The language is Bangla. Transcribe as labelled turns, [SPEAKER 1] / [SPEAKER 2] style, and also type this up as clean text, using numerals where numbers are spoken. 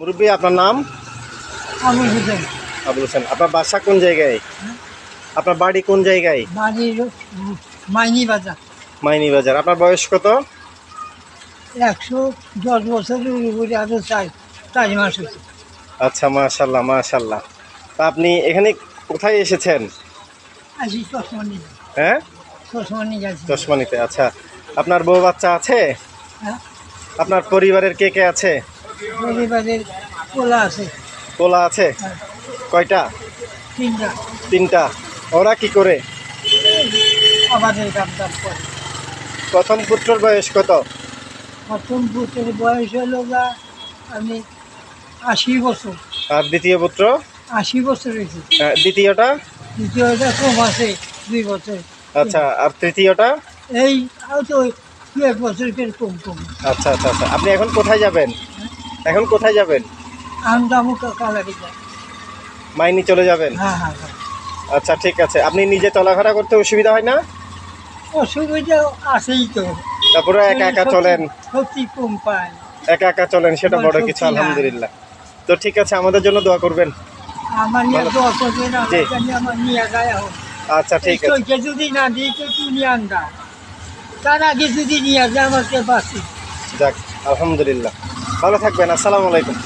[SPEAKER 1] মুরব্বী, আপনার নাম?
[SPEAKER 2] আবুল হোসেন।
[SPEAKER 1] আবুল হোসেন। আপনার বাসা কোন জায়গায়? আপনার বাড়ি কোন জায়গায়?
[SPEAKER 2] বাড়ির মাইনি বাজার।
[SPEAKER 1] মাইনি বাজার। আপনার বয়স কত?
[SPEAKER 2] 110 বছরের উপরে আরো 4 মাস হয়েছে।
[SPEAKER 1] আচ্ছা, মাশাল্লাহ মাশাল্লাহ। তা আপনি এখানে কোথায় এসেছেন?
[SPEAKER 2] আসি চশমা নিয়ে।
[SPEAKER 1] হ্যাঁ,
[SPEAKER 2] চশমা নিয়ে গেছি।
[SPEAKER 1] চশমানিতে। আচ্ছা, আপনার বউ বাচ্চা আছে?
[SPEAKER 2] হ্যাঁ,
[SPEAKER 1] আপনার পরিবারের কে কে আছে?
[SPEAKER 2] পরিবারের পোলা আছে।
[SPEAKER 1] পোলা আছে?
[SPEAKER 2] হ্যাঁ,
[SPEAKER 1] কয়টা?
[SPEAKER 2] 3টা।
[SPEAKER 1] 3টা। ওরা কি করে?
[SPEAKER 2] আবাদের কাম টাম করে।
[SPEAKER 1] প্রথম পুত্রর বয়স কত?
[SPEAKER 2] প্রথম পুত্রের বয়স হলো গা আমি 80 বছর।
[SPEAKER 1] আর দ্বিতীয় পুত্র?
[SPEAKER 2] 80 বছর হয়েছে।
[SPEAKER 1] দ্বিতীয়টা?
[SPEAKER 2] দ্বিতীয়টা কম আছে 2 বছর।
[SPEAKER 1] আচ্ছা, আর তৃতীয়টা?
[SPEAKER 2] এই আর তো 1 বছরের কম কম।
[SPEAKER 1] আচ্ছা আচ্ছা আচ্ছা। আপনি এখন কোথায় যাবেন? এখন কোথায় যাবেন?
[SPEAKER 2] আমদামু কালারি যায়।
[SPEAKER 1] মাইনি চলে যাবেন?
[SPEAKER 2] হ্যাঁ হ্যাঁ হ্যাঁ।
[SPEAKER 1] আচ্ছা, ঠিক আছে। আপনি নিজে চলাফেরা করতে অসুবিধা হয় না?
[SPEAKER 2] অসুবিধা আছেই তো।
[SPEAKER 1] তারপরে একা একা চলেন?
[SPEAKER 2] সত্যি কম পায়।
[SPEAKER 1] একা একা চলেন, সেটা বড়
[SPEAKER 2] সত্যি
[SPEAKER 1] কিছু,
[SPEAKER 2] না।
[SPEAKER 1] আলহামদুলিল্লাহ। তো ঠিক আছে, আমাদের জন্য দোয়া করবেন।
[SPEAKER 2] আমার নিয়ে
[SPEAKER 1] ভালো।
[SPEAKER 2] দোয়া করবেন, আমার
[SPEAKER 1] জি।
[SPEAKER 2] জানি আমার নিয়ে যায় এখন।
[SPEAKER 1] আচ্ছা, ঠিক আছে।
[SPEAKER 2] চলছে যদি না দিই তো তুই নিয়ে আনবা। তার আগে যদি নিয়ে যায় আমাকে বাঁচি।
[SPEAKER 1] যাক, আলহামদুলিল্লাহ। ভালো থাকবেন। আসসালামু আলাইকুম।